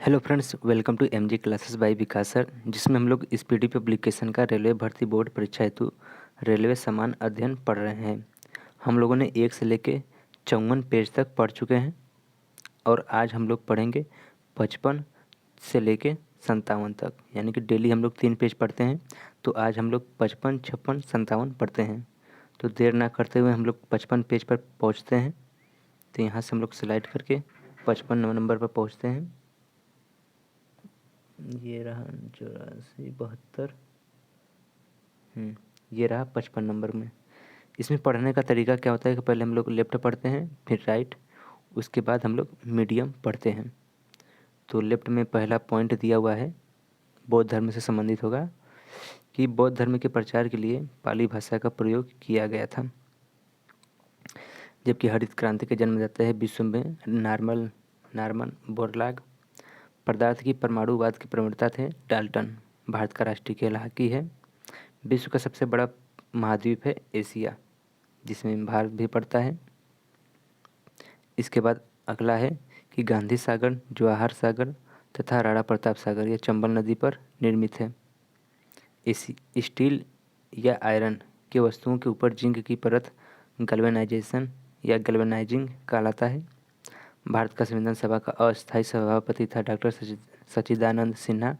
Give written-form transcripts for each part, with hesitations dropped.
Hello friends, welcome to MG classes by Vikas sir, जिसमें हम लोग स्पीडी पब्लिकेशन का रेलवे भर्ती बोर्ड परीक्षा हेतु रेलवे समान अध्ययन पढ़ रहे हैं। हम लोगों ने 1 से लेके 54 पेज तक पढ़ चुके हैं और आज हम लोग पढ़ेंगे 55 से लेके 57 तक, यानी कि डेली हम लोग 3 पेज पढ़ते हैं। तो आज हम लोग 55, 56, 57 पढ़ते हैं। तो देर ना करते हुए हम लोग 55 पेज पर पहुँचते हैं। तो यहाँ से हम लोग स्लाइड करके 55 नंबर पर पहुँचते हैं। ये रहा 84, 72। ये रहा 55 नंबर में। इसमें पढ़ने का तरीका क्या होता है कि पहले हम लोग लेफ्ट पढ़ते हैं, फिर राइट, उसके बाद हम लोग मीडियम पढ़ते हैं। तो लेफ्ट में पहला पॉइंट दिया हुआ है, बौद्ध धर्म से संबंधित होगा कि बौद्ध धर्म के प्रचार के लिए पाली भाषा का प्रयोग किया गया था। जबकि हरित क्रांति के जन्मदाता है विश्व में नॉर्मन बोरलॉग। पदार्थ की परमाणुवाद के प्रवक्ता थे डाल्टन। भारत का राष्ट्रीय खेल हॉकी है। विश्व का सबसे बड़ा महाद्वीप है एशिया, जिसमें भारत भी पड़ता है। इसके बाद अगला है कि गांधी सागर, जवाहर सागर तथा राणा प्रताप सागर यह चंबल नदी पर निर्मित है। स्टील या आयरन के वस्तुओं के ऊपर जिंक की परत गैल्वेनाइजेशन या गैल्वेनाइजिंग कहलाता है। भारत का संविधान सभा का अस्थायी सभापति था डॉक्टर सच्चिदानंद सिन्हा।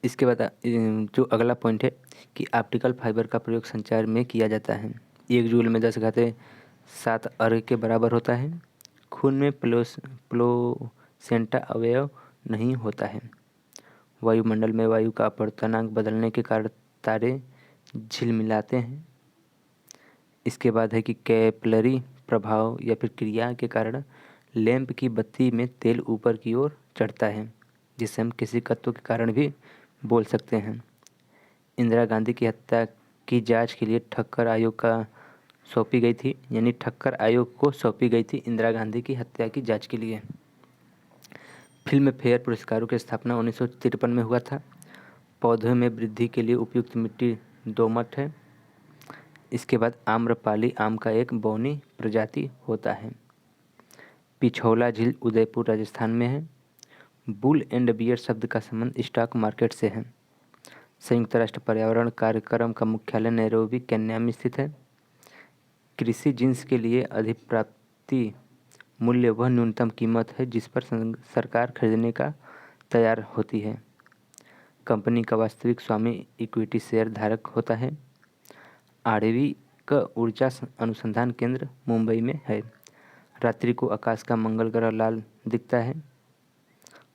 इसके बाद जो अगला पॉइंट है कि ऑप्टिकल फाइबर का प्रयोग संचार में किया जाता है। 1 जूल में 10⁻7 अर्ग के बराबर होता है। खून में प्लोसेंटा अवयव नहीं होता है। वायुमंडल में वायु का अपवर्तनांक बदलने के कारण तारे झिलमिलाते हैं। इसके बाद है कि कैपिलरी प्रभाव या फिर क्रिया के कारण लैंप की बत्ती में तेल ऊपर की ओर चढ़ता है, जिसे हम किसी तत्व के कारण भी बोल सकते हैं। इंदिरा गांधी की हत्या की जांच के लिए ठक्कर आयोग का सौंपी गई थी, यानी ठक्कर आयोग को सौंपी गई थी इंदिरा गांधी की हत्या की जांच के लिए। फिल्म फेयर पुरस्कारों की स्थापना 1953 में हुआ था। पौधों में वृद्धि के लिए उपयुक्त मिट्टी दोमट है। इसके बाद आम्रपाली आम का एक बौनी प्रजाति होता है। पिछौला झील उदयपुर राजस्थान में है। बुल एंड बियर शब्द का संबंध स्टॉक मार्केट से है। संयुक्त राष्ट्र पर्यावरण कार्यक्रम का मुख्यालय नैरोबी केन्या में स्थित है। कृषि जिन्स के लिए अधिप्राप्ति मूल्य वह न्यूनतम कीमत है जिस पर सरकार खरीदने का तैयार होती है। कंपनी का वास्तविक स्वामी इक्विटी शेयर धारक होता है। आणविक ऊर्जा अनुसंधान केंद्र मुंबई में है। रात्रि को आकाश का मंगल ग्रह लाल दिखता है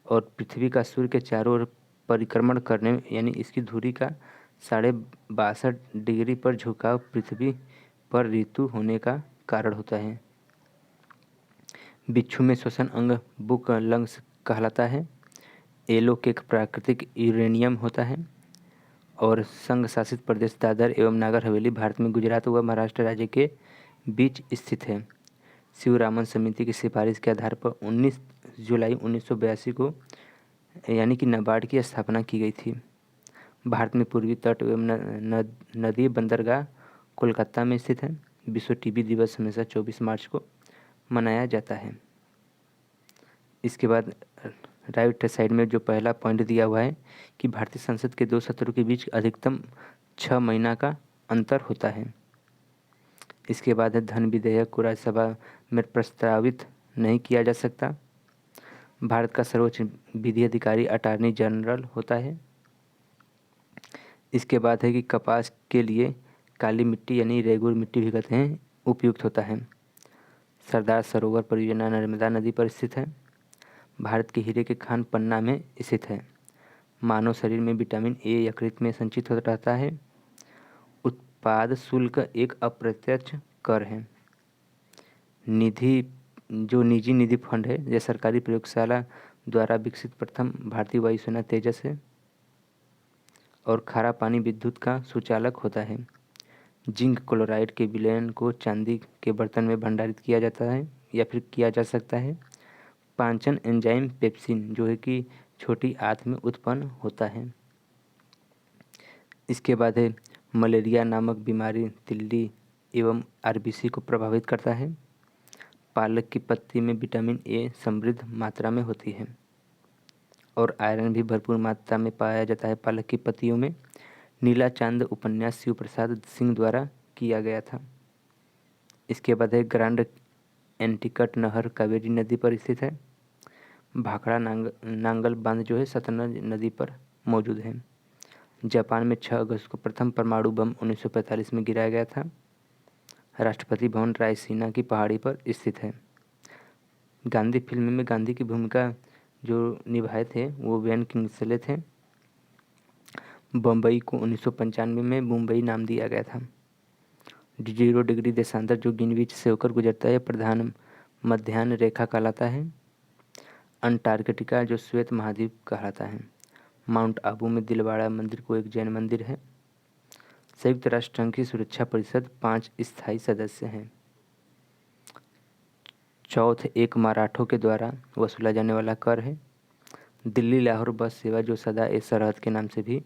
और पृथ्वी का सूर्य के चारों ओर परिक्रमण करने यानी इसकी धुरी का 62.5 डिग्री पर झुकाव पृथ्वी पर ऋतु होने का कारण होता है। बिच्छू में श्वसन अंग बुक लंग्स कहलाता है। एलोक एक प्राकृतिक यूरेनियम होता है और संघ शासित प्रदेश दादर एवं नागर हवेली भारत में गुजरात व महाराष्ट्र राज्य के बीच स्थित है। शिवरामन समिति की सिफारिश के आधार पर 19 जुलाई 1982 को यानी कि नाबार्ड की स्थापना की गई थी। भारत में पूर्वी तट एवं नदी बंदरगाह कोलकाता में स्थित है। विश्व टीबी दिवस हमेशा 24 मार्च को मनाया जाता है। इसके बाद राइट साइड में जो पहला पॉइंट दिया हुआ है कि भारतीय संसद के 2 सत्रों के बीच अधिकतम 6 महीना का अंतर होता है। इसके बाद है धन विधेयक को राज्यसभा में प्रस्तावित नहीं किया जा सकता। भारत का सर्वोच्च विधि अधिकारी अटॉर्नी जनरल होता है। इसके बाद है कि कपास के लिए काली मिट्टी यानी रेगुर मिट्टी भी कहते हैं उपयुक्त होता है। सरदार सरोवर परियोजना नर्मदा नदी पर स्थित है। भारत के हीरे के खान पन्ना में स्थित है। मानव शरीर में विटामिन ए यकृत में संचित होता रहता है। उत्पाद शुल्क एक अप्रत्यक्ष कर है। निजी निधि फंड है यह सरकारी प्रयोगशाला द्वारा विकसित प्रथम भारतीय वायुसेना तेजस है और खारा पानी विद्युत का सुचालक होता है। जिंक क्लोराइड के विलयन को चांदी के बर्तन में भंडारित किया जाता है या फिर किया जा सकता है। पाचन एंजाइम पेप्सिन जो है कि छोटी आंत में उत्पन्न होता है। इसके बाद है मलेरिया नामक बीमारी तिल्ली एवं आरबीसी को प्रभावित करता है। पालक की पत्ती में विटामिन ए समृद्ध मात्रा में होती है और आयरन भी भरपूर मात्रा में पाया जाता है पालक की पत्तियों में। नीला चांद उपन्यास शिव प्रसाद सिंह द्वारा किया गया था। इसके बाद है ग्रांड एंटिकट नहर कावेरी नदी पर स्थित है। भाखड़ा नांगल बांध जो है सतलज नदी पर मौजूद है। जापान में 6 अगस्त को प्रथम परमाणु बम 1945 में गिराया गया था। राष्ट्रपति भवन रायसीना की पहाड़ी पर स्थित है। गांधी फिल्म में गांधी की भूमिका जो निभाए थे वो वेन किंगसले थे। बम्बई को 1995 में मुंबई नाम दिया गया था। 0 डिग्री देशांतर जो ग्रीनविच से होकर गुजरता है प्रधान मध्याह्न रेखा कहलाता है। अंटार्कटिका जो श्वेत महाद्वीप कहलाता है। माउंट आबू में दिलवाड़ा मंदिर को एक जैन मंदिर है। संयुक्त राष्ट्र संघ की सुरक्षा परिषद 5 स्थायी सदस्य हैं। चौथ एक मराठों के द्वारा वसूला जाने वाला कर है। दिल्ली लाहौर बस सेवा जो सदा ए सरहद के नाम से भी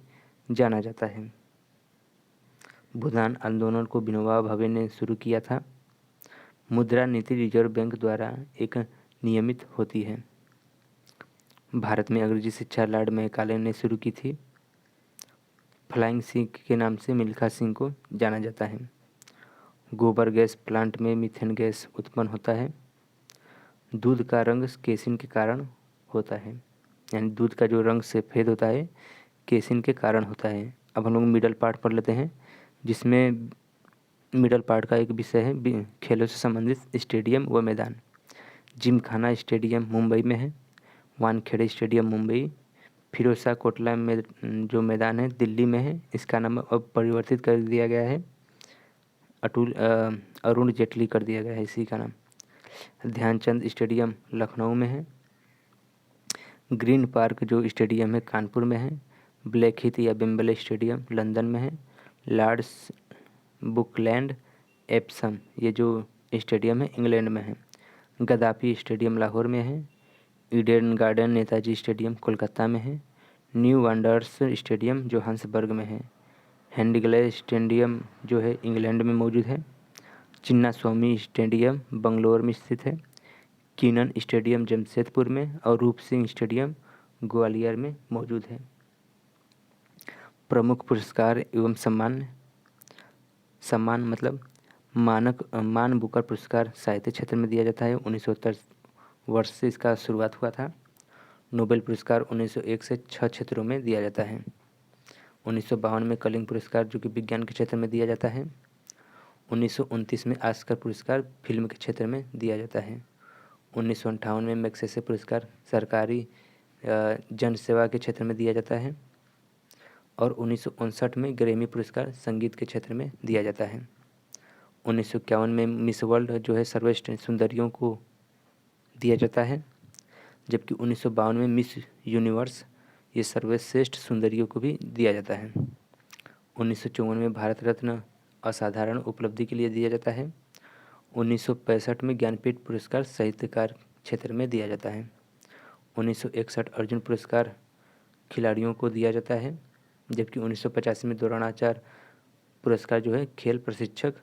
जाना जाता है। भूदान आंदोलन को विनोबा भावे ने शुरू किया था। मुद्रा नीति रिजर्व बैंक द्वारा एक नियमित होती है। भारत में अंग्रेजी शिक्षा लॉर्ड मैकाले ने शुरू की थी। फ्लाइंग सिख के नाम से मिल्खा सिंह को जाना जाता है। गोबर गैस प्लांट में मीथेन गैस उत्पन्न होता है। दूध का रंग केसिन के कारण होता है, यानी दूध का जो रंग सफ़ेद होता है केसिन के कारण होता है। अब हम लोग मिडल पार्ट पढ़ लेते हैं, जिसमें मिडल पार्ट का एक विषय है खेलों से संबंधित स्टेडियम व मैदान। जिमखाना स्टेडियम मुंबई में है। वानखेड़े स्टेडियम मुंबई। फिरोज शाह कोटला में जो मैदान है दिल्ली में है। इसका नाम अब परिवर्तित कर दिया गया है, अरुण जेटली कर दिया गया है इसी का नाम। ध्यानचंद स्टेडियम लखनऊ में है। ग्रीन पार्क जो स्टेडियम है कानपुर में है। ब्लैक हीथ या वेम्बले स्टेडियम लंदन में है। लॉर्ड्स बुकलैंड एप्सम ये जो स्टेडियम है इंग्लैंड में है। गद्दाफी स्टेडियम लाहौर में है। Eden garden Netaji stadium Kolkata में है। न्यू वंडर्स स्टेडियम जो हंसबर्ग में है। हैंडिगले स्टेडियम जो है इंग्लैंड में मौजूद है। चिन्ना स्वामी स्टेडियम बंगलोर में स्थित है। कीनन स्टेडियम जमशेदपुर में और रूप सिंह स्टेडियम ग्वालियर में मौजूद है। प्रमुख पुरस्कार एवं सम्मान मतलब मान बुकर पुरस्कार साहित्य क्षेत्र में दिया जाता है। 1970 वर्ष से इसका शुरुआत हुआ था। नोबेल पुरस्कार 1901 से 6 क्षेत्रों में दिया जाता है। 1952 में कलिंग पुरस्कार जो कि विज्ञान के क्षेत्र में दिया जाता है। 1929 में ऑस्कर पुरस्कार फिल्म के क्षेत्र में दिया जाता है। 1958 में मैग्सेसे पुरस्कार सरकारी जन सेवा के क्षेत्र में दिया जाता है। और 1959 में ग्रैमी पुरस्कार संगीत के क्षेत्र में दिया जाता है। 1951 में मिस वर्ल्ड जो है सर्वश्रेष्ठ सुंदरियों को दिया जाता है, जबकि 1952 में मिस यूनिवर्स ये सर्वश्रेष्ठ सुंदरियों को भी दिया जाता है। 1954 में भारत रत्न असाधारण उपलब्धि के लिए दिया जाता है। 1965 में ज्ञानपीठ पुरस्कार साहित्यकार क्षेत्र में दिया जाता है। 1961 अर्जुन पुरस्कार खिलाड़ियों को दिया जाता है, जबकि 1985 में द्रोणाचार्य पुरस्कार जो है खेल प्रशिक्षक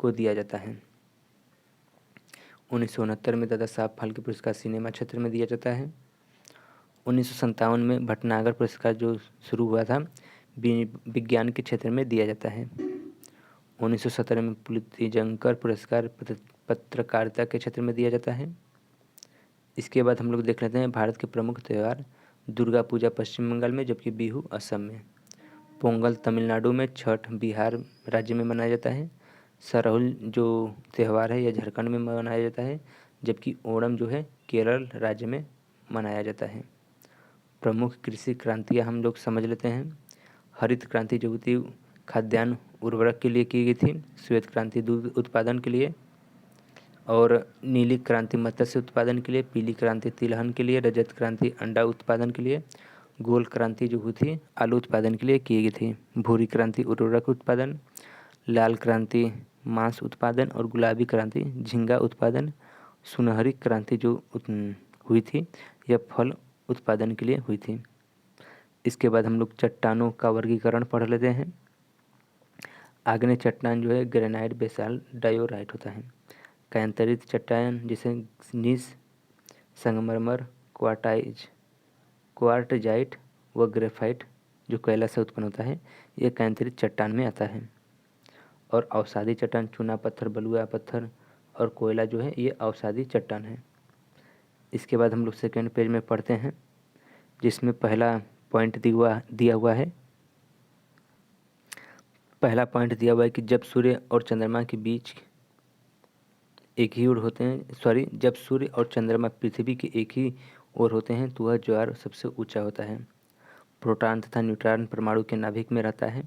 को दिया जाता है। 1969 में दादा साहब फाल्के पुरस्कार सिनेमा क्षेत्र में दिया जाता है। 1957 में भटनागर पुरस्कार जो शुरू हुआ था विज्ञान के क्षेत्र में दिया जाता है। 1917 में पुलितजंकर पुरस्कार पत्रकारिता के क्षेत्र में दिया जाता है। इसके बाद हम लोग देख लेते हैं भारत के प्रमुख त्यौहार। दुर्गा पूजा पश्चिम बंगाल में, जबकि बिहू असम में। पोंगल तमिलनाडु में। छठ बिहार राज्य में मनाया जाता है। सरहुल जो त्यौहार है यह झारखंड में मनाया जाता है, जबकि ओणम जो है केरल राज्य में मनाया जाता है। प्रमुख कृषि क्रांतियाँ हम लोग समझ लेते हैं। हरित क्रांति जो थी खाद्यान्न उर्वरक के लिए की गई थी। श्वेत क्रांति दूध उत्पादन के लिए। और नीली क्रांति मत्स्य उत्पादन के लिए। पीली क्रांति तिलहन के लिए। रजत क्रांति अंडा उत्पादन के लिए। गोल क्रांति जो हुई थी आलू उत्पादन के लिए की गई थी। भूरी क्रांति उर्वरक उत्पादन। लाल क्रांति मांस उत्पादन और गुलाबी क्रांति झींगा उत्पादन। सुनहरी क्रांति जो हुई थी यह फल उत्पादन के लिए हुई थी। इसके बाद हम लोग चट्टानों का वर्गीकरण पढ़ लेते हैं। आग्नेय चट्टान जो है ग्रेनाइट बेसाल्ट डायोराइट होता है। कैंतरित चट्टान जिसे नीस, संगमरमर, क्वार्टजाइट व ग्रेफाइट जो कोयला से उत्पन्न होता है, यह कैंतरित चट्टान में आता है। और अवसादी चट्टान चूना पत्थर, बलुआ पत्थर और कोयला जो है ये अवसादी चट्टान है। इसके बाद हम लोग सेकेंड पेज में पढ़ते हैं, जिसमें पहला पॉइंट दिया हुआ है। पहला पॉइंट दिया हुआ है कि जब सूर्य और चंद्रमा के बीच एक ही ओर होते हैं, जब सूर्य और चंद्रमा पृथ्वी के एक ही ओर होते हैं तो वह ज्वार सबसे ऊंचा होता है। प्रोटॉन तथा न्यूट्रॉन परमाणु के नाभिक में रहता है।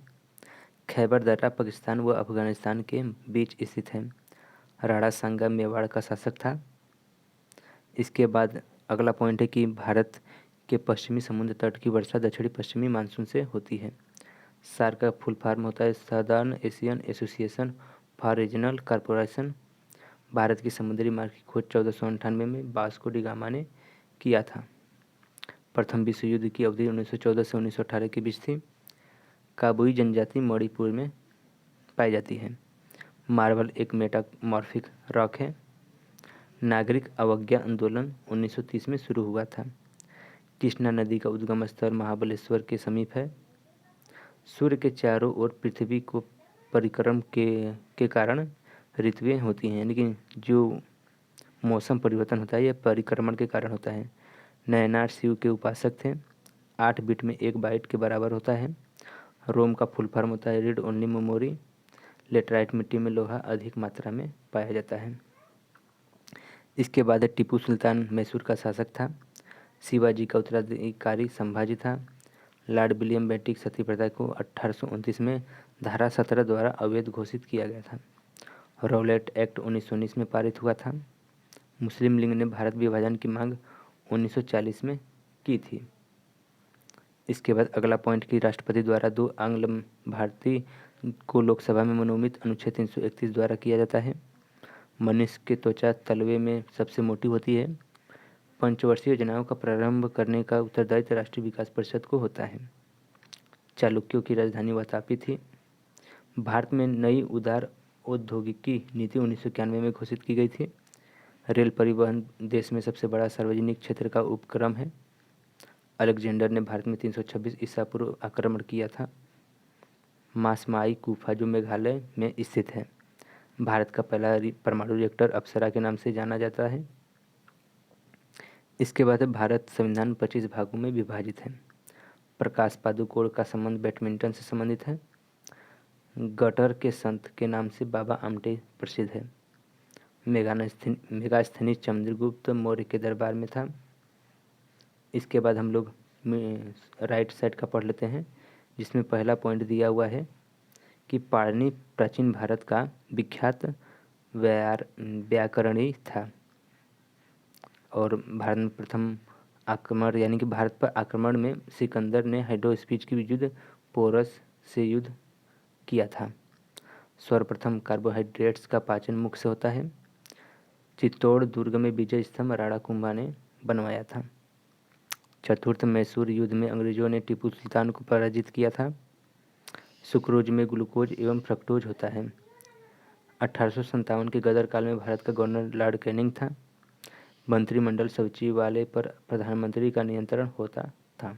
खैबर दर्रा पाकिस्तान व अफगानिस्तान के बीच स्थित है। राणा सांगा मेवाड़ का शासक था। इसके बाद अगला पॉइंट है कि भारत के पश्चिमी समुद्र तट की वर्षा दक्षिणी पश्चिमी मानसून से होती है। सार्क का फुल फॉर्म होता है southern Asian association for regional corporation. Bharat की समुद्री मार्ग की खोज 1498 में वास्को डी गामा ने किया था। प्रथम विश्व युद्ध की अवधि 1914 से 1918 के बीच थी। काबुई जनजाति मणिपुर में पाई जाती है। मार्बल एक मेटामॉर्फिक रॉक है। नागरिक अवज्ञा आंदोलन 1930 में शुरू हुआ था। कृष्णा नदी का उद्गम स्थल महाबलेश्वर के समीप है। सूर्य के चारों ओर पृथ्वी को परिक्रम के कारण ऋतुएं होती हैं, लेकिन जो मौसम परिवर्तन होता है यह परिक्रमण के कारण होता है। नयनार शिव के उपासक थे। 8 बिट में 1 बाइट के बराबर होता है। रोम का फुल फॉर्म होता है रीड ओनली मेमोरी। लेटराइट मिट्टी में लोहा अधिक मात्रा में पाया जाता है। इसके बाद टीपू सुल्तान मैसूर का शासक था। शिवाजी का उत्तराधिकारी संभाजी था। लॉर्ड विलियम बेंटिक सती प्रथा को 1829 में धारा 17 द्वारा अवैध घोषित किया गया था। रॉलेट एक्ट 1919 में पारित हुआ था। मुस्लिम लीग ने भारत विभाजन की मांग 1940 में की थी। इसके बाद अगला पॉइंट कि राष्ट्रपति द्वारा 2 आंग्ल भारतीय को लोकसभा में मनोनीत अनुच्छेद 331 द्वारा किया जाता है। मनुष्य की त्वचा तलवे में सबसे मोटी होती है। पंचवर्षीय योजनाओं का प्रारंभ करने का उत्तरदायित्व राष्ट्रीय विकास परिषद को होता है। चालुक्यों की राजधानी वातापी थी। भारत में नई उदार औद्योगिकी नीति 1991 में घोषित की गई थी। रेल परिवहन देश में सबसे बड़ा सार्वजनिक क्षेत्र का उपक्रम है। अलेक्जेंडर ने भारत में 326 ईसा पूर्व आक्रमण किया था। मासमाई गुफा जो मेघालय में स्थित है। भारत का पहला परमाणु रिएक्टर अप्सरा के नाम से जाना जाता है। इसके बाद भारत संविधान 25 भागों में विभाजित है। प्रकाश पादुकोण का संबंध बैडमिंटन से संबंधित है। गटर के संत के नाम से बाबा आमटे प्रसिद्ध है। मेगास्थनीज चंद्रगुप्त मौर्य के दरबार में था। इसके बाद हम लोग राइट साइड का पढ़ लेते हैं, जिसमें पहला पॉइंट दिया हुआ है कि पाणिनि प्राचीन भारत का विख्यात व्याकरणी था और भारत में प्रथम आक्रमण यानी कि भारत पर आक्रमण में सिकंदर ने हाइड्रोस्पीच की युद्ध पोरस से युद्ध किया था। सर्वप्रथम कार्बोहाइड्रेट्स का पाचन मुख से होता है। चित्तौड़ दुर्ग में विजय स्तंभ राणा कुंभा ने बनवाया था। चतुर्थ मैसूर युद्ध में अंग्रेजों ने टीपू सुल्तान को पराजित किया था। सुक्रोज में ग्लूकोज एवं फ्रक्टोज होता है। 1857 के गदर काल में भारत का गवर्नर लॉर्ड कैनिंग था। मंत्रिमंडल सचिवालय पर प्रधानमंत्री का नियंत्रण होता था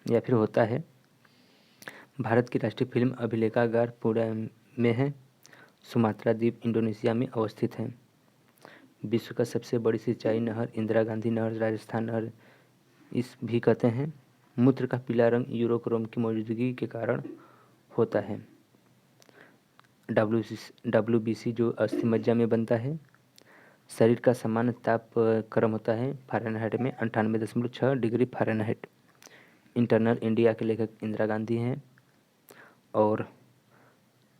या फिर होता है। भारत की राष्ट्रीय फिल्म अभिलेखागार पुणे में है। सुमात्रा द्वीप इंडोनेशिया में अवस्थित है। विश्व का सबसे बड़ी सिंचाई नहर इंदिरा गांधी नहर राजस्थान नहर इस भी कहते हैं। मूत्र का पीला रंग यूरोक्रोम की मौजूदगी के कारण होता है। WBC जो अस्थि मज्जा में बनता है। शरीर का सामान्य ताप क्रम होता है फ़ारेनहाइट में 98.6 डिग्री फ़ारेनहाइट। इंटरनल इंडिया के लेखक इंदिरा गांधी हैं। और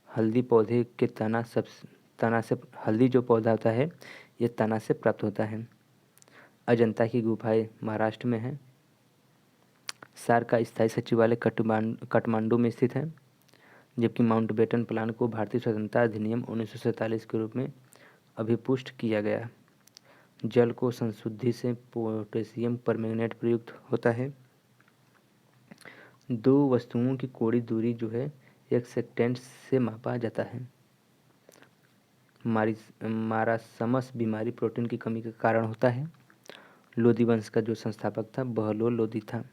हल्दी पौधे के तना से हल्दी जो पौधा होता है ये तना से प्राप्त होता है। अजंता की गुफाएं महाराष्ट्र में है। सार्क का स्थायी सचिवालय काठमांडू में स्थित है, जबकि माउंटबेटन प्लान को भारतीय स्वतंत्रता अधिनियम 1947 के रूप में अभिपुष्ट किया गया। जल को संशुद्धि से पोटेशियम परमैंगनेट प्रयुक्त होता है। 2 वस्तुओं की कोणीय दूरी जो है 1 सेकंड से मापा जाता है। मारासमस बीमारी प्रोटीन की कमी के कारण होता है। लोदी वंश का जो संस्थापक था बहलोल लोदी था।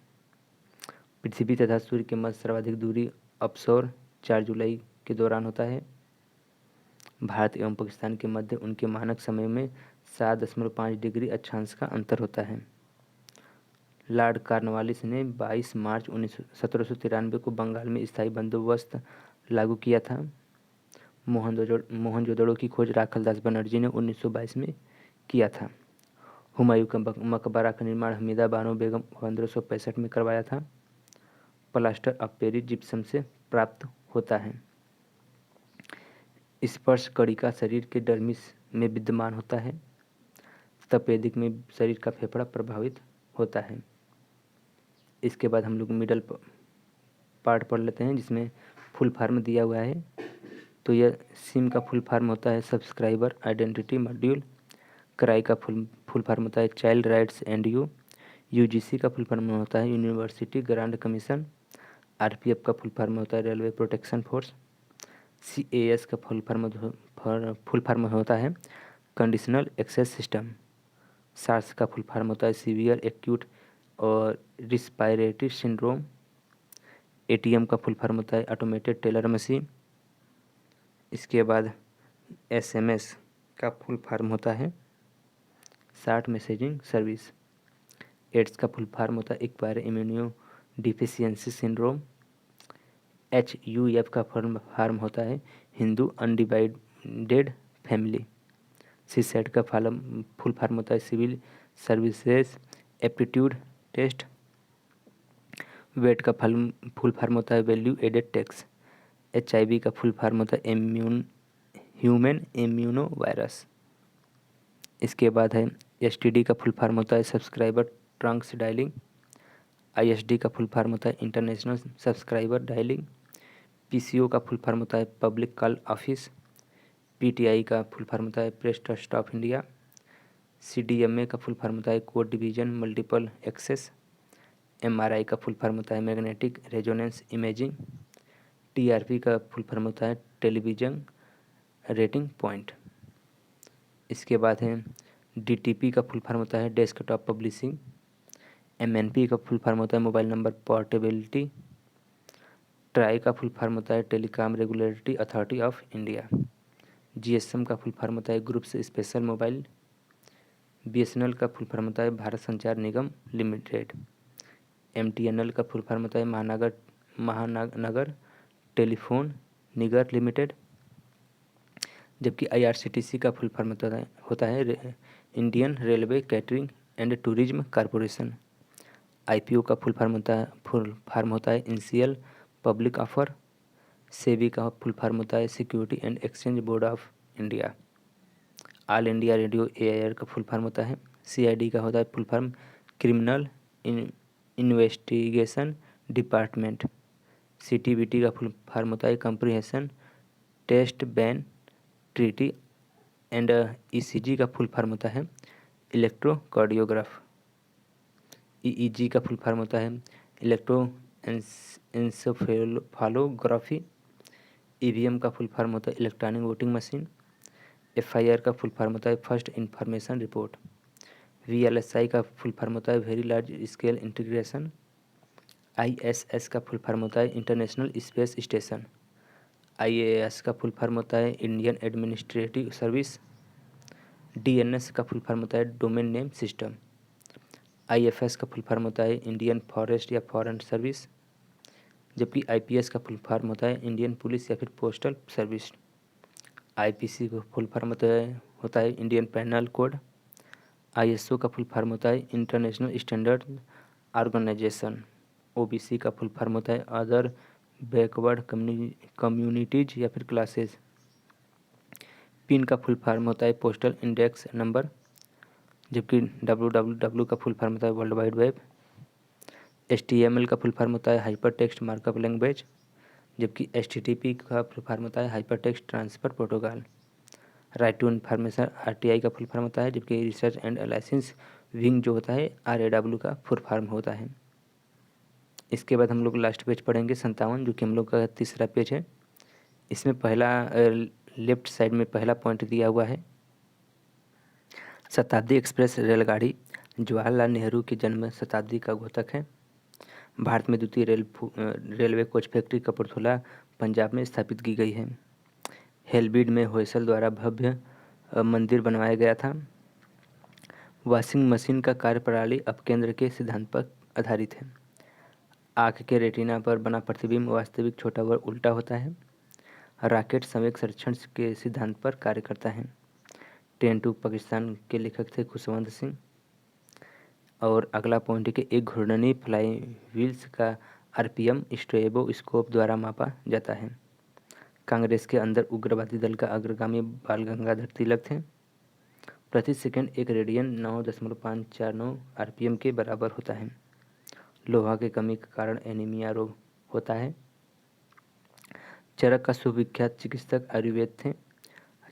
पृथ्वी तथा सूर्य के मध्य सर्वाधिक दूरी अपसौर 4 जुलाई के दौरान होता है। भारत एवं पाकिस्तान के मध्य उनके मानक समय में 7.5 डिग्री अक्षांश का अंतर होता है। लॉर्ड कॉर्नवालिस ने 22 मार्च 1793 को बंगाल में स्थायी बंदोबस्त लागू किया था। मोहनजोदड़ो की खोज राखलदास बनर्जी ने 1922 में किया था। हुमायूं का मकबरा का निर्माण हमीदा बानो बेगम 1565 में करवाया था। प्लास्टर ऑफ पेरिस जिप्सम से प्राप्त होता है। स्पर्श कणिका शरीर के डर्मिस में विद्यमान होता है। तपेदिक में शरीर का फेफड़ा प्रभावित होता है। इसके बाद हम लोग मिडल पार्ट पढ़ लेते हैं जिसमें फुल फॉर्म दिया हुआ है। तो यह सिम का फुल फॉर्म होता है सब्सक्राइबर आइडेंटिटी मॉड्यूल। क्राई का फुल फॉर्म होता है चाइल्ड राइट्स एंड यूजीसी का फुल फॉर्म होता है यूनिवर्सिटी ग्रांड कमीशन। आरपीएफ का फुल फॉर्म होता है रेलवे प्रोटेक्शन फोर्स। सीएएस का फुल फॉर्म होता है कंडीशनल एक्सेस सिस्टम। सार्स का फुल फॉर्म होता है सीवियर एक्यूट और रिस्पायरेटरी सिंड्रोम। एटीएम का फुल फॉर्म होता है ऑटोमेटेड टेलर मशीन। इसके बाद एसएमएस का फुल फॉर्म होता है शार्ट मैसेजिंग सर्विस। एड्स का फुल फॉर्म होता है acquire immuno deficiency syndrome. HUF का फॉर्म होता है हिंदू अनडिवाइडेड फैमिली। सीसेट का फुल फॉर्म होता है civil services aptitude test. VAT का फुल फॉर्म होता है वैल्यू एडेड टैक्स। HIV का फुल फॉर्म होता है ह्यूमन इम्यूनो वायरस। इसके बाद है STD का फुल फॉर्म होता है सब्सक्राइबर ट्रंक्स डायलिंग। ISD का फुल फॉर्म होता है इंटरनेशनल सब्सक्राइबर डायलिंग। PCO का फुल फॉर्म होता है पब्लिक कॉल ऑफिस। PTI का फुल फॉर्म होता है press trust of India. CDMA का फुल फॉर्म होता है code division multiple access. MRI का फुल फॉर्म होता है मैग्नेटिक रेजोनेंस इमेजिंग। TRP का फुल फॉर्म होता है टेलीविजन रेटिंग पॉइंट। इसके बाद है DTP का फुल फॉर्म होता है डेस्कटॉप पब्लिशिंग। MNP का फुल फॉर्म होता है मोबाइल नंबर पोर्टेबिलिटी। ट्राई का फुल फॉर्म होता है telecom regulatory authority of India. GSM का फुल फॉर्म होता है ग्रुप्स स्पेशल मोबाइल। BSNL का फुल फॉर्म होता है भारत संचार निगम लिमिटेड। MTNL का फुल फॉर्म होता है महानगर टेलीफोन निगर लिमिटेड। जबकि IRCTC का फुल फॉर्म होता है Indian railway catering and tourism corporation. IPO का फुल फॉर्म होता है इनिशियल पब्लिक ऑफर। सेबी का फुल फॉर्म होता है security and exchange board of India. All India radio AIR का फुल फॉर्म होता है CID का होता है full form criminal investigation department. CTBT का फुल फॉर्म होता है comprehension test ban treaty and ECG का फुल फॉर्म होता है इलेक्ट्रोकार्डियोग्राफ। EEG का फुल फॉर्म होता है इलेक्ट्रो एंसेफेलोग्राफी। EVM का फुल फॉर्म होता है इलेक्ट्रॉनिक वोटिंग मशीन। FIR का फुल फॉर्म होता है फर्स्ट इंफॉर्मेशन रिपोर्ट। VLSI का फुल फॉर्म होता है very large scale integration. ISS का फुल फॉर्म होता है इंटरनेशनल स्पेस स्टेशन। IAS का फुल फॉर्म होता है इंडियन एडमिनिस्ट्रेटिव सर्विस। DNS का फुल फॉर्म होता है डोमेन नेम सिस्टम। IFS का फुल फॉर्म होता है इंडियन फॉरेस्ट या फॉरेन सर्विस। जबकि IPS का फुल फॉर्म होता है इंडियन पुलिस या फिर पोस्टल सर्विस। IPC का फुल फॉर्म होता है इंडियन पैनल कोड। ISO का फुल फॉर्म होता है इंटरनेशनल स्टैंडर्ड ऑर्गेनाइजेशन। OBC का फुल फॉर्म होता है अदर बैकवर्ड कम्युनिटीज या फिर क्लासेस। पिन का फुल फॉर्म होता है पोस्टल इंडेक्स नंबर। जबकि WWW का फुल फॉर्म होता है वर्ल्ड वाइड वेब। HTML का फुल फॉर्म होता है हाइपर टेक्स्ट मार्कअप लैंग्वेज। जबकि HTTP का फुल फॉर्म होता है hyper text transfer protocol. Right to information RTI का फुल फॉर्म होता है। जबकि रिसर्च एंड लाइसेंस विंग जो होता है RAW का फुल फॉर्म होता है। इसके बाद हम लोग लास्ट पेज पढ़ेंगे 57 जो कि हम लोग का तीसरा पेज है। इसमें पहला लेफ्ट साइड में पहला पॉइंट दिया हुआ है। शताब्दी एक्सप्रेस रेलगाड़ी जवाहरलाल नेहरू की जन्म शताब्दी का द्योतक है। भारत में द्वितीय railway coach factory Kapurthala Punjab में स्थापित की गई है। हेलबीड में होयसल द्वारा भव्य मंदिर बनवाया गया था। वॉशिंग मशीन का कार्यप्रणाली अपकेंद्र के सिद्धांत पर आधारित है। आँख के रेटिना पर बना प्रतिबिंब वास्तविक छोटा व उल्टा होता है। रॉकेट संवेग संरक्षण के सिद्धांत पर कार्य करता है। ट्रेन टू पाकिस्तान के लेखक थे खुशवंत सिंह। और अगला पॉइंट है कि एक घूर्णनीय फ्लाई व्हील्स का आरपीएम स्ट्रोबोस्कोप द्वारा मापा जाता है। कांग्रेस के अंदर उग्रवादी दल का अग्रगामी बाल गंगाधर तिलक थे। प्रति सेकंड एक रेडियन 9.549 आरपीएम के बराबर होता है। लोहा की कमी के कारण एनीमिया रोग होता है। चरक का सुविख्यात चिकित्सक आयुर्वेद थे।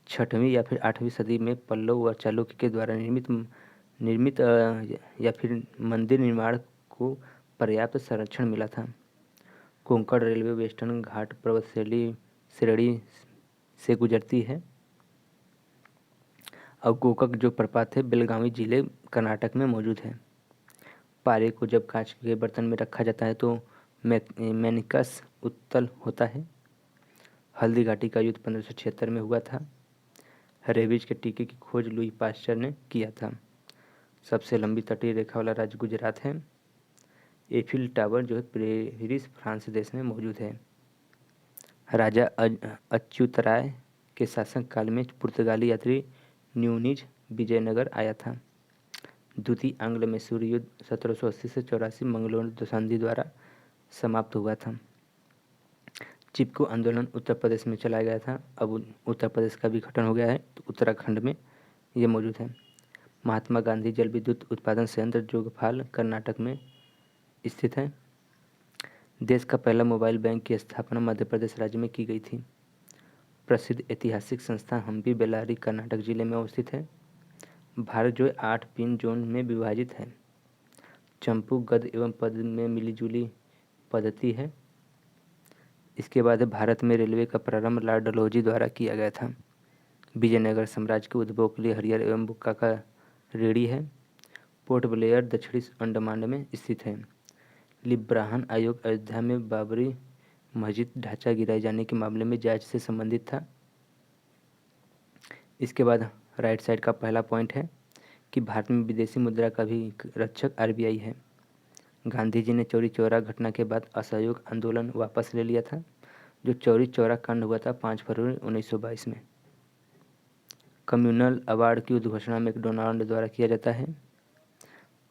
6वीं या फिर 8वीं सदी में पल्लव व चालुक्य के द्वारा निर्मित या फिर मंदिर निर्माण को पर्याप्त संरक्षण मिला था। कोंकण रेलवे वेस्टर्न घाट पर्वत श्रेणी से गुजरती है। और गोकक जो प्रपात है बेलगावी जिले कर्नाटक में मौजूद है। पारे को जब कांच के बर्तन में रखा जाता है तो मेनिकस उत्तल होता है। हल्दी घाटी का युद्ध 1576 में हुआ था। रेबीज के टीके की खोज लुई पास्चर ने किया था। सबसे लंबी तटीय रेखा वाला राज्य गुजरात है। एफिल टावर जो है पेरिस फ्रांस देश में मौजूद है। राजा अच्युतराय के शासन काल में पुर्तगाली यात्री न्यूनीज विजयनगर आया था। द्वितीय आंग्ल मैसूर युद्ध 1780 से 84 मंगलोर संधि द्वारा समाप्त हुआ था। चिपको आंदोलन उत्तर प्रदेश में चलाया गया था। अब उत्तर प्रदेश का विघटन हो गया है तो उत्तराखंड में ये मौजूद है। महात्मा गांधी जल विद्युत उत्पादन संयंत्र जोगफाल कर्नाटक में स्थित है। देश का पहला मोबाइल बैंक की स्थापना मध्य प्रदेश राज्य में की गई थी। प्रसिद्ध ऐतिहासिक संस्थान हम्पी बेल्लारी कर्नाटक जिले में अवस्थित है। भारत जो 8 पिन जोन में विभाजित है। चंपू गद्य एवं पद में मिलीजुली पद्धति है। इसके बाद भारत में रेलवे का प्रारंभ लॉर्ड डलहौजी द्वारा किया गया था। विजयनगर साम्राज्य के उद्भव के लिए हरियर एवं बुक्का का रेड़ी है। पोर्ट ब्लेयर दक्षिणी अंडमान में स्थित है। लिब्राहन आयोग अयोध्या में बाबरी मस्जिद ढांचा गिराए जाने के मामले में जांच से संबंधित था। इसके बाद राइट साइड का पहला पॉइंट है कि भारत में विदेशी मुद्रा का भी रक्षक आरबीआई है। गांधी जी ने चौरी चौरा घटना के बाद असहयोग आंदोलन वापस ले लिया था। जो चौरी चौरा कांड हुआ था 5 फरवरी 1922 में। कम्युनल अवार्ड की उद्घोषणा मैकडोनाल्ड द्वारा किया जाता है।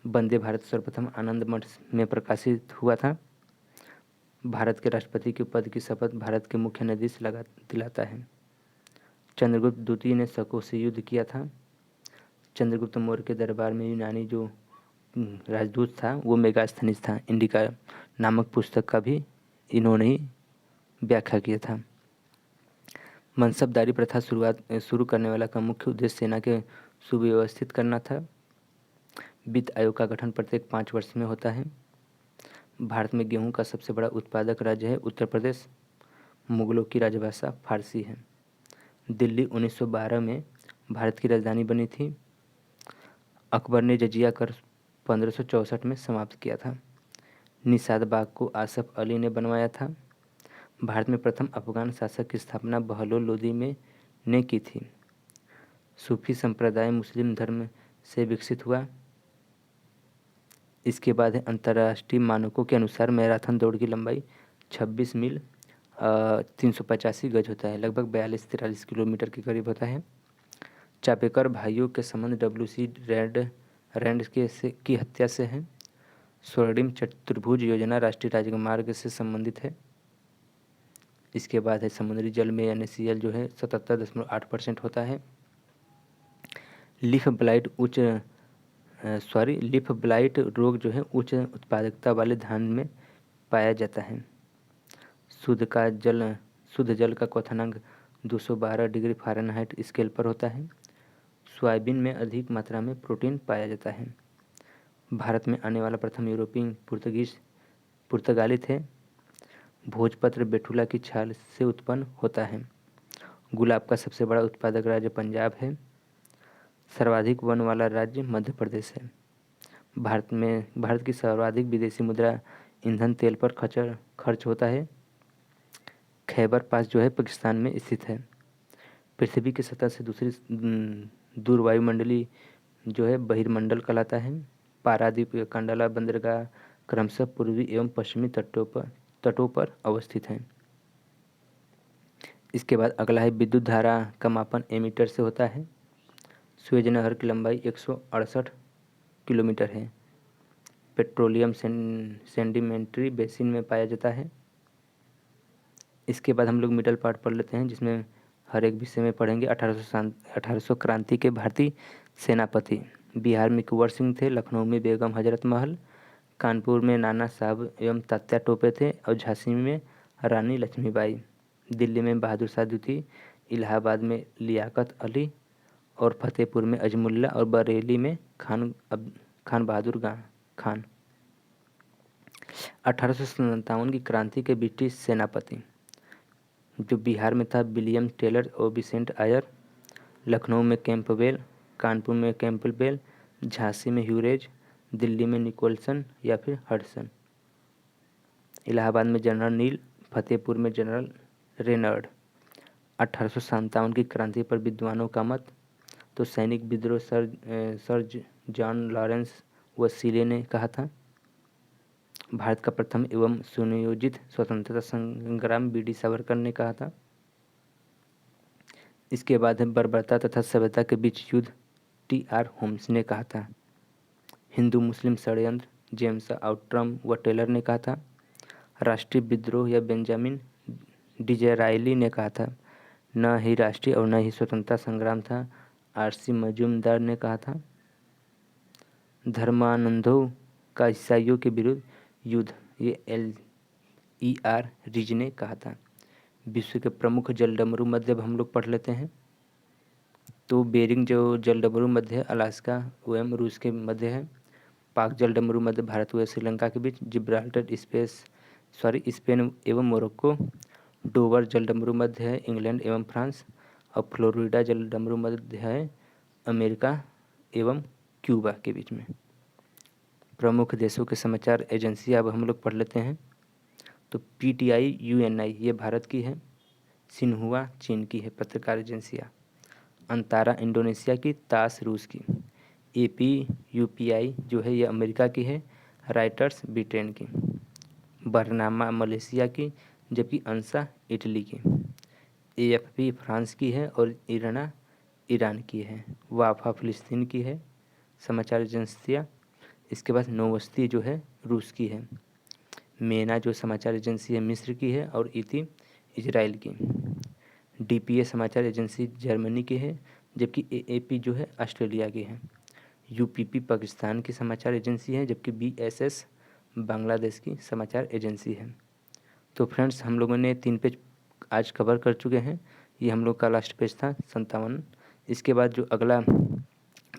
वंदे भारत सर्वप्रथम आनंद मठ में प्रकाशित हुआ था। भारत के राष्ट्रपति के पद की शपथ भारत के मुख्य न्यायाधीश दिलाता है। चंद्रगुप्त द्वितीय ने शकों से युद्ध किया था। चंद्रगुप्त मौर्य के दरबार में यूनानी जो राजदूत था वो मेगास्थनीज था। इंडिका नामक पुस्तक का भी इन्होंने ही व्याख्या किया था। मनसबदारी प्रथा शुरू करने वाला का मुख्य उद्देश्य सेना के सुव्यवस्थित करना था। वित्त आयोग का गठन प्रत्येक 5 वर्ष में होता है। भारत में गेहूं का सबसे बड़ा उत्पादक राज्य है उत्तर प्रदेश। मुगलों की राजभाषा फारसी है। दिल्ली 1912 में भारत की राजधानी बनी थी। अकबर ने जजिया कर 1564 में समाप्त किया था। निषाद बाग को आसफ अली ने बनवाया था। भारत में प्रथम अफगान शासक की स्थापना बहलोल लोदी में ने की थी। सूफी संप्रदाय मुस्लिम धर्म से विकसित हुआ। इसके बाद है अंतर्राष्ट्रीय मानकों के अनुसार मैराथन दौड़ की लंबाई 26 मील 385 गज होता है, लगभग 42-43 किलोमीटर के करीब होता है। चापेकर भाइयों के संबंध डब्ल्यूसी रैंड की हत्या से है। स्वर्णिम चतुर्भुज योजना राष्ट्रीय राजमार्ग से संबंधित है। इसके बाद है समुद्री जल में NaCl जो है 77.8% होता है। लीफ ब्लाइट रोग जो है उच्च उत्पादकता वाले धान में पाया जाता है। शुद्ध जल का क्वथनांक 212 डिग्री फ़ारेनहाइट स्केल पर होता है। सोयाबीन में अधिक मात्रा में प्रोटीन पाया जाता है। भारत में आने वाला प्रथम यूरोपीय पुर्तगाली थे। भोजपत्र बेटुला की छाल से उत्पन्न होता है। गुलाब का सबसे बड़ा उत्पादक राज्य पंजाब है। सर्वाधिक वन वाला राज्य मध्य प्रदेश है। भारत की सर्वाधिक विदेशी मुद्रा ईंधन तेल पर खर्च होता है। खैबर पास जो है पाकिस्तान में स्थित है। पृथ्वी की सतह से दूर वायुमंडली जो है बहिर्मंडल कहलाता है। पारादीप कंडला बंदरगाह क्रमशः पूर्वी एवं पश्चिमी तटों पर अवस्थित हैं। इसके बाद अगला है विद्युत धारा का मापन एमीटर से होता है। सुएज नहर की लंबाई 168 किलोमीटर है। पेट्रोलियम सेडिमेंट्री बेसिन में पाया जाता है। इसके बाद हम लोग मिडल पार्ट पढ़ लेते हैं, जिसमें हर एक विषय में पढ़ेंगे। 1800 क्रांति के भारतीय सेनापति। बिहार में कुंवर सिंह थे। लखनऊ में बेगम हजरत महल। कानपुर में नाना साहब एवं तात्या टोपे थे और झांसी में रानी लक्ष्मीबाई। दिल्ली में बहादुर शाह द्वितीय। इलाहाबाद में लियाकत अली और फतेहपुर में अजमुल्ला और बरेली में खान बहादुर खान। 1857 की क्रांति के ब्रिटिश सेनापति जो बिहार में था विलियम टेलर और विसेंट आयर। लखनऊ में कैंपबेल, कानपुर में कैंपबेल, झांसी में ह्यूरेज, दिल्ली में निकोलसन या फिर हडसन, इलाहाबाद में जनरल नील, फतेहपुर में जनरल रेनर्ड। 1857 की क्रांति पर विद्वानों का मत। तो सैनिक विद्रोह सर जॉन लॉरेंस वसीले ने कहा था। भारत का प्रथम एवं सुनियोजित स्वतंत्रता संग्राम बीडी सावरकर ने कहा था। इसके बाद है बर्बरता तथा सभ्यता के बीच युद्ध, टी.आर. होम्स ने कहा था। हिंदू मुस्लिम षड्यंत्र, जेम्स आउट्रम व टेलर ने कहा था। राष्ट्रीय विद्रोह या बेंजामिन डिज़रायली ने कहा था। न ही राष्ट्रीय और न ही स्वतंत्रता संग्राम था, आर.सी. मजूमदार ने कहा था। धर्मानंदों का ईसाइयों के विरुद्ध युद्ध, ये L.E.R. रिज ने कहा था। विश्व के प्रमुख जलडमरू मध्य अब हम लोग पढ़ लेते हैं। तो बेरिंग जो जलडमरू मध्य है अलास्का एवं रूस के मध्य है। पाक जलडमरू मध्य भारत व श्रीलंका के बीच। जिब्राल्टर स्पेन एवं मोरक्को। डोवर जलडमरू मध्य है इंग्लैंड एवं फ्रांस। और फ्लोरिडा जलडमरू मध्य है अमेरिका एवं क्यूबा के बीच में। प्रमुख देशों के समाचार एजेंसी अब हम लोग पढ़ लेते हैं। तो PTI UNI ये भारत की है। सिन्हुआ चीन की है पत्रकार एजेंसियाँ। अंतारा इंडोनेशिया की। तास रूस की। APUPI जो है ये अमेरिका की है। राइटर्स ब्रिटेन की। बरनामा मलेशिया की, जबकि अंसा इटली की। AFP फ्रांस की है और इरना ईरान की है। वाफा फिलिस्तीन की है समाचार एजेंसियाँ। इसके बाद नोवस्ती जो है रूस की है। मेना जो समाचार एजेंसी है मिस्र की है और इति इजराइल की। DPA समाचार एजेंसी जर्मनी की है, जबकि AAP जो है ऑस्ट्रेलिया की है। UPP पाकिस्तान की समाचार एजेंसी है, जबकि BSS बांग्लादेश की समाचार एजेंसी है। तो फ्रेंड्स हम लोगों ने 3 पेज आज कवर कर चुके हैं। ये हम लोग का लास्ट पेज था 57। इसके बाद जो अगला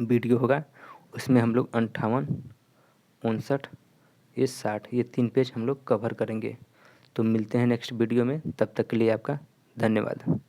वीडियो होगा उसमें हम लोग 58, 59, ये 60, ये 3 पेज हम लोग कवर करेंगे। तो मिलते हैं नेक्स्ट वीडियो में, तब तक के लिए आपका धन्यवाद।